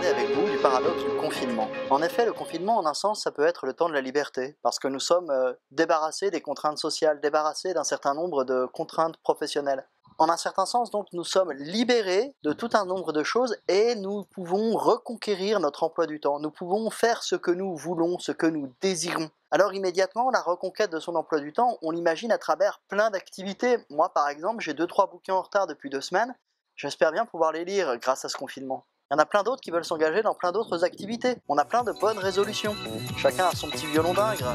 avec vous du paradoxe du confinement. En effet, le confinement, en un sens, ça peut être le temps de la liberté, parce que nous sommes débarrassés des contraintes sociales, débarrassés d'un certain nombre de contraintes professionnelles. En un certain sens, donc, nous sommes libérés de tout un nombre de choses et nous pouvons reconquérir notre emploi du temps. Nous pouvons faire ce que nous voulons, ce que nous désirons. Alors immédiatement, la reconquête de son emploi du temps, on l'imagine à travers plein d'activités. Moi, par exemple, j'ai 2-3 bouquins en retard depuis 2 semaines. J'espère bien pouvoir les lire grâce à ce confinement. Il y en a plein d'autres qui veulent s'engager dans plein d'autres activités. On a plein de bonnes résolutions. Chacun a son petit violon d'ingre.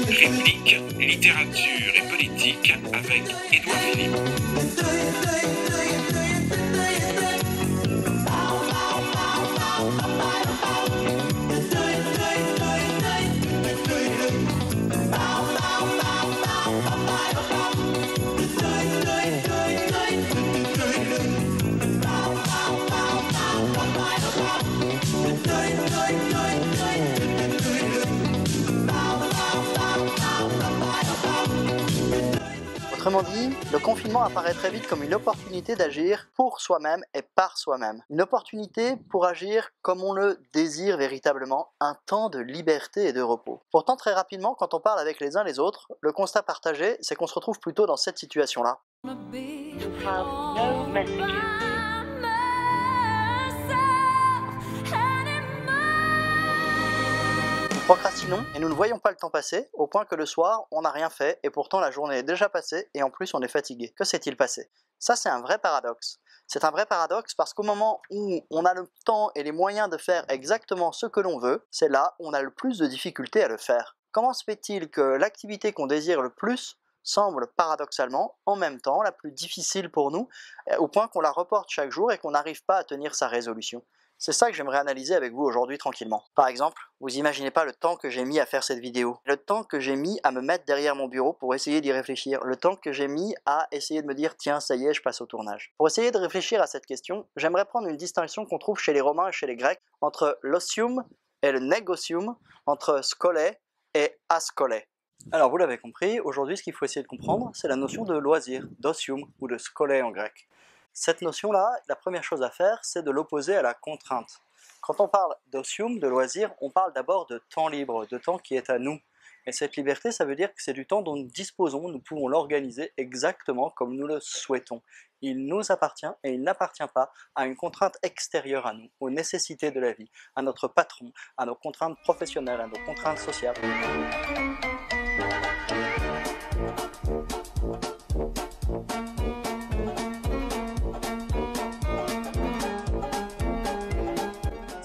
Réplique, littérature et politique avec Édouard Philippe. Autrement dit, le confinement apparaît très vite comme une opportunité d'agir pour soi-même et par soi-même. Une opportunité pour agir comme on le désire véritablement, un temps de liberté et de repos. Pourtant, très rapidement, quand on parle avec les uns les autres, le constat partagé, c'est qu'on se retrouve plutôt dans cette situation-là. No messages. Nous procrastinons et nous ne voyons pas le temps passer, au point que le soir, on n'a rien fait et pourtant la journée est déjà passée et en plus on est fatigué. Que s'est-il passé? Ça, c'est un vrai paradoxe. C'est un vrai paradoxe parce qu'au moment où on a le temps et les moyens de faire exactement ce que l'on veut, c'est là où on a le plus de difficultés à le faire. Comment se fait-il que l'activité qu'on désire le plus semble paradoxalement, en même temps, la plus difficile pour nous, au point qu'on la reporte chaque jour et qu'on n'arrive pas à tenir sa résolution? C'est ça que j'aimerais analyser avec vous aujourd'hui tranquillement. Par exemple, vous imaginez pas le temps que j'ai mis à faire cette vidéo, le temps que j'ai mis à me mettre derrière mon bureau pour essayer d'y réfléchir, le temps que j'ai mis à essayer de me dire tiens ça y est je passe au tournage. Pour essayer de réfléchir à cette question, j'aimerais prendre une distinction qu'on trouve chez les Romains et chez les Grecs entre l'osium et le negocium, entre scolé et ascolé. Alors vous l'avez compris, aujourd'hui ce qu'il faut essayer de comprendre, c'est la notion de loisir, d'osium ou de scolé en grec. Cette notion-là, la première chose à faire, c'est de l'opposer à la contrainte. Quand on parle d'osium, de loisir, on parle d'abord de temps libre, de temps qui est à nous. Et cette liberté, ça veut dire que c'est du temps dont nous disposons, nous pouvons l'organiser exactement comme nous le souhaitons. Il nous appartient et il n'appartient pas à une contrainte extérieure à nous, aux nécessités de la vie, à notre patron, à nos contraintes professionnelles, à nos contraintes sociales.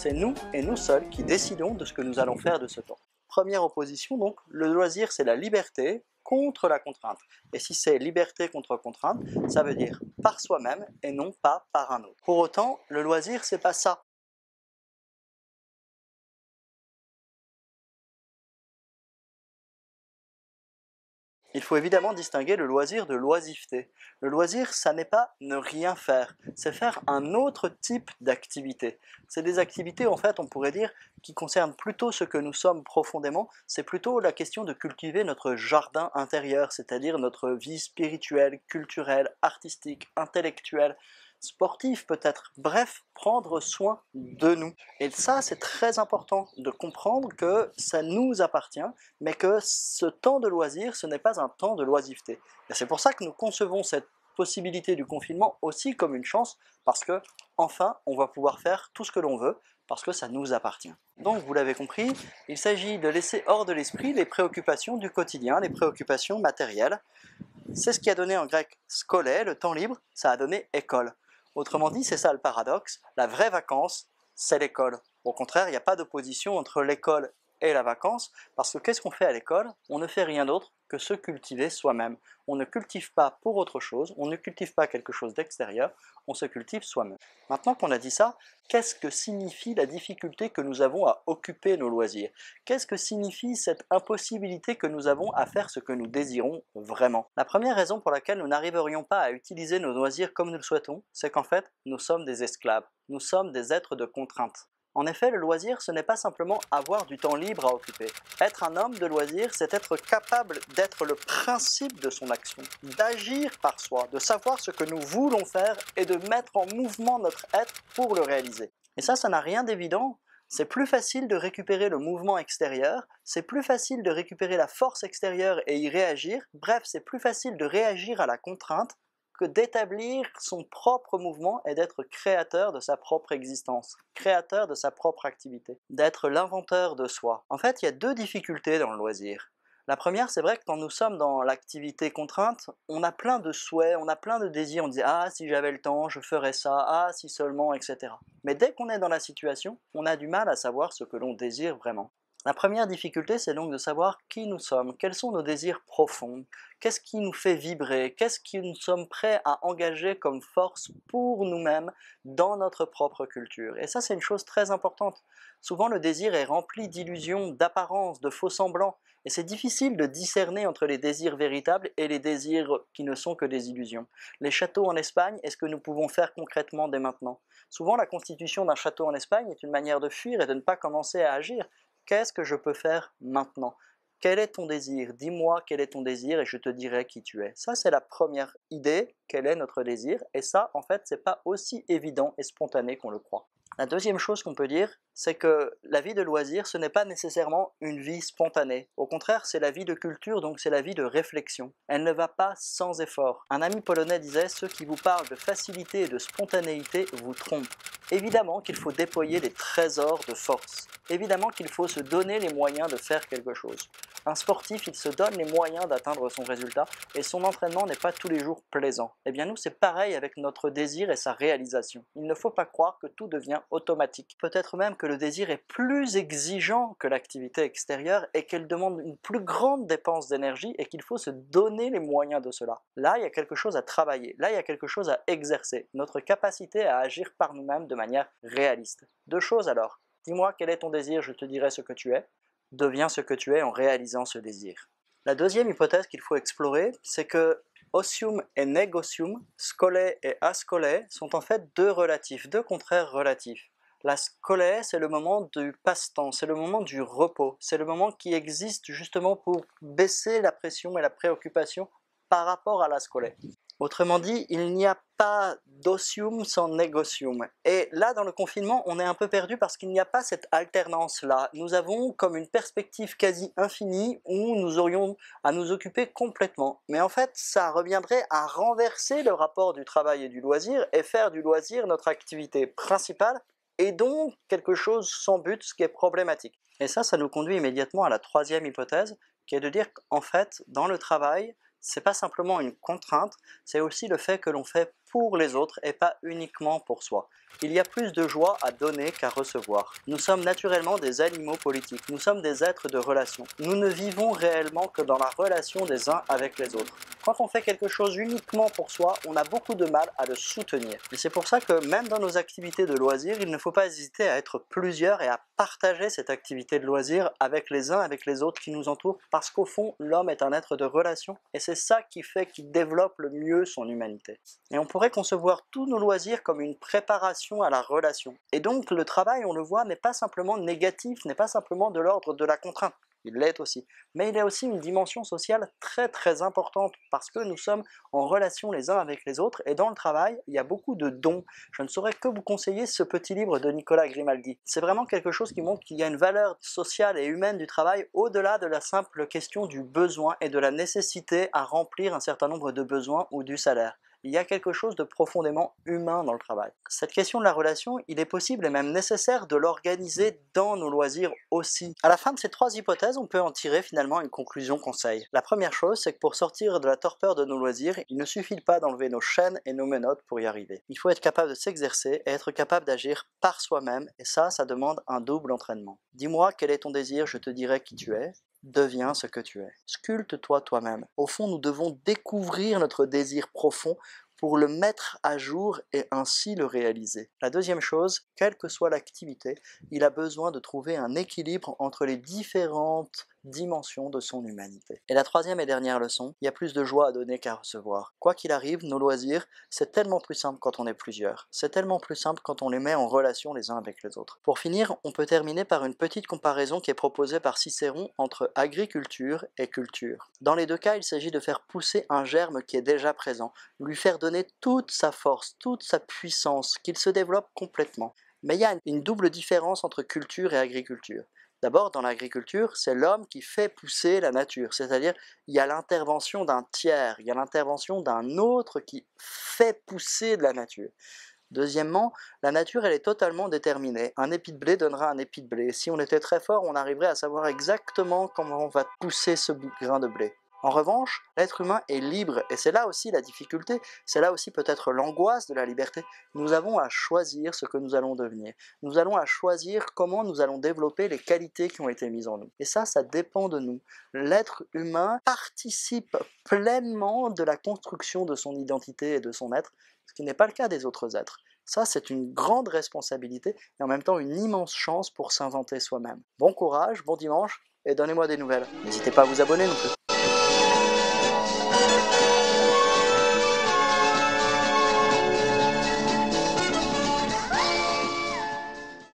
C'est nous et nous seuls qui décidons de ce que nous allons faire de ce temps. Première opposition donc, le loisir c'est la liberté contre la contrainte. Et si c'est liberté contre contrainte, ça veut dire par soi-même et non pas par un autre. Pour autant, le loisir c'est pas ça. Il faut évidemment distinguer le loisir de l'oisiveté. Le loisir, ça n'est pas ne rien faire, c'est faire un autre type d'activité. C'est des activités, en fait, on pourrait dire, qui concernent plutôt ce que nous sommes profondément, c'est plutôt la question de cultiver notre jardin intérieur, c'est-à-dire notre vie spirituelle, culturelle, artistique, intellectuelle, sportive peut-être, bref, prendre soin de nous. Et ça, c'est très important de comprendre que ça nous appartient, mais que ce temps de loisir, ce n'est pas un temps de loisiveté. Et c'est pour ça que nous concevons cette possibilité du confinement aussi comme une chance, parce que, enfin, on va pouvoir faire tout ce que l'on veut, parce que ça nous appartient. Donc, vous l'avez compris, il s'agit de laisser hors de l'esprit les préoccupations du quotidien, les préoccupations matérielles. C'est ce qui a donné en grec skolé, le temps libre, ça a donné école. Autrement dit, c'est ça le paradoxe, la vraie vacance, c'est l'école. Au contraire, il n'y a pas d'opposition entre l'école et la vacance, parce que qu'est-ce qu'on fait à l'école? On ne fait rien d'autre que se cultiver soi-même. On ne cultive pas pour autre chose, on ne cultive pas quelque chose d'extérieur, on se cultive soi-même. Maintenant qu'on a dit ça, qu'est-ce que signifie la difficulté que nous avons à occuper nos loisirs? Qu'est-ce que signifie cette impossibilité que nous avons à faire ce que nous désirons vraiment? La première raison pour laquelle nous n'arriverions pas à utiliser nos loisirs comme nous le souhaitons, c'est qu'en fait, nous sommes des esclaves, nous sommes des êtres de contrainte. En effet, le loisir, ce n'est pas simplement avoir du temps libre à occuper. Être un homme de loisir, c'est être capable d'être le principe de son action, d'agir par soi, de savoir ce que nous voulons faire et de mettre en mouvement notre être pour le réaliser. Et ça n'a rien d'évident. C'est plus facile de récupérer le mouvement extérieur, c'est plus facile de récupérer la force extérieure et y réagir, bref, c'est plus facile de réagir à la contrainte que d'établir son propre mouvement et d'être créateur de sa propre existence, créateur de sa propre activité, d'être l'inventeur de soi. En fait, il y a deux difficultés dans le loisir. La première, c'est vrai que quand nous sommes dans l'activité contrainte, on a plein de souhaits, on a plein de désirs, on dit « Ah, si j'avais le temps, je ferais ça, ah, si seulement, etc. » Mais dès qu'on est dans la situation, on a du mal à savoir ce que l'on désire vraiment. La première difficulté, c'est donc de savoir qui nous sommes, quels sont nos désirs profonds, qu'est-ce qui nous fait vibrer, qu'est-ce que nous sommes prêts à engager comme force pour nous-mêmes dans notre propre culture. Et ça, c'est une chose très importante. Souvent, le désir est rempli d'illusions, d'apparences, de faux semblants, et c'est difficile de discerner entre les désirs véritables et les désirs qui ne sont que des illusions. Les châteaux en Espagne, est-ce que nous pouvons faire concrètement dès maintenant? Souvent, la constitution d'un château en Espagne est une manière de fuir et de ne pas commencer à agir. Qu'est-ce que je peux faire maintenant? Quel est ton désir? Dis-moi quel est ton désir et je te dirai qui tu es. Ça, c'est la première idée, quel est notre désir, et ça, en fait, c'est pas aussi évident et spontané qu'on le croit. La deuxième chose qu'on peut dire, c'est que la vie de loisir, ce n'est pas nécessairement une vie spontanée. Au contraire, c'est la vie de culture, donc c'est la vie de réflexion. Elle ne va pas sans effort. Un ami polonais disait « Ceux qui vous parlent de facilité et de spontanéité vous trompent ». Évidemment qu'il faut déployer des trésors de force. Évidemment qu'il faut se donner les moyens de faire quelque chose. Un sportif, il se donne les moyens d'atteindre son résultat et son entraînement n'est pas tous les jours plaisant. Eh bien nous, c'est pareil avec notre désir et sa réalisation. Il ne faut pas croire que tout devient automatique. Peut-être même que le désir est plus exigeant que l'activité extérieure et qu'elle demande une plus grande dépense d'énergie et qu'il faut se donner les moyens de cela. Là, il y a quelque chose à travailler. Là, il y a quelque chose à exercer. Notre capacité à agir par nous-mêmes de manière réaliste. Deux choses alors. Dis-moi quel est ton désir, je te dirai ce que tu es. Deviens ce que tu es en réalisant ce désir. La deuxième hypothèse qu'il faut explorer, c'est que osium et negocium, scolé et ascolé, sont en fait deux relatifs, deux contraires relatifs. La scolé, c'est le moment du passe-temps, c'est le moment du repos, c'est le moment qui existe justement pour baisser la pression et la préoccupation par rapport à la scolé. Autrement dit, il n'y a pas d'osium sans negocium. Et là, dans le confinement, on est un peu perdu parce qu'il n'y a pas cette alternance-là. Nous avons comme une perspective quasi infinie où nous aurions à nous occuper complètement. Mais en fait, ça reviendrait à renverser le rapport du travail et du loisir et faire du loisir notre activité principale et donc quelque chose sans but, ce qui est problématique. Et ça nous conduit immédiatement à la troisième hypothèse, qui est de dire qu'en fait, dans le travail, c'est pas simplement une contrainte, c'est aussi le fait que l'on fait pour les autres et pas uniquement pour soi. Il y a plus de joie à donner qu'à recevoir. Nous sommes naturellement des animaux politiques, nous sommes des êtres de relation. Nous ne vivons réellement que dans la relation des uns avec les autres. Quand on fait quelque chose uniquement pour soi, on a beaucoup de mal à le soutenir. Et c'est pour ça que même dans nos activités de loisirs, il ne faut pas hésiter à être plusieurs et à partager cette activité de loisir avec les uns, avec les autres qui nous entourent, parce qu'au fond, l'homme est un être de relation et c'est ça qui fait qu'il développe le mieux son humanité. Et on pourrait concevoir tous nos loisirs comme une préparation à la relation. Et donc le travail, on le voit, n'est pas simplement négatif, n'est pas simplement de l'ordre de la contrainte. Il l'est aussi. Mais il y a aussi une dimension sociale très très importante parce que nous sommes en relation les uns avec les autres et dans le travail, il y a beaucoup de dons. Je ne saurais que vous conseiller ce petit livre de Nicolas Grimaldi. C'est vraiment quelque chose qui montre qu'il y a une valeur sociale et humaine du travail au-delà de la simple question du besoin et de la nécessité à remplir un certain nombre de besoins ou du salaire. Il y a quelque chose de profondément humain dans le travail. Cette question de la relation, il est possible et même nécessaire de l'organiser dans nos loisirs aussi. À la fin de ces 3 hypothèses, on peut en tirer finalement une conclusion conseil. La première chose, c'est que pour sortir de la torpeur de nos loisirs, il ne suffit pas d'enlever nos chaînes et nos menottes pour y arriver. Il faut être capable de s'exercer et être capable d'agir par soi-même, et ça demande un double entraînement. Dis-moi quel est ton désir, je te dirai qui tu es. Deviens ce que tu es. Sculpte-toi toi-même. Au fond, nous devons découvrir notre désir profond pour le mettre à jour et ainsi le réaliser. La deuxième chose, quelle que soit l'activité, il a besoin de trouver un équilibre entre les différentes dimensions de son humanité. Et la troisième et dernière leçon, il y a plus de joie à donner qu'à recevoir. Quoi qu'il arrive, nos loisirs, c'est tellement plus simple quand on est plusieurs. C'est tellement plus simple quand on les met en relation les uns avec les autres. Pour finir, on peut terminer par une petite comparaison qui est proposée par Cicéron entre agriculture et culture. Dans les 2 cas, il s'agit de faire pousser un germe qui est déjà présent, lui faire donner toute sa force, toute sa puissance, qu'il se développe complètement. Mais il y a une double différence entre culture et agriculture. D'abord, dans l'agriculture, c'est l'homme qui fait pousser la nature, c'est-à-dire il y a l'intervention d'un tiers, il y a l'intervention d'un autre qui fait pousser de la nature. Deuxièmement, la nature elle est totalement déterminée. Un épi de blé donnera un épi de blé. Si on était très fort, on arriverait à savoir exactement comment on va pousser ce grain de blé. En revanche, l'être humain est libre, et c'est là aussi la difficulté, c'est là aussi peut-être l'angoisse de la liberté. Nous avons à choisir ce que nous allons devenir. Nous allons à choisir comment nous allons développer les qualités qui ont été mises en nous. Et ça dépend de nous. L'être humain participe pleinement de la construction de son identité et de son être, ce qui n'est pas le cas des autres êtres. Ça, c'est une grande responsabilité et en même temps une immense chance pour s'inventer soi-même. Bon courage, bon dimanche et donnez-moi des nouvelles. N'hésitez pas à vous abonner non plus.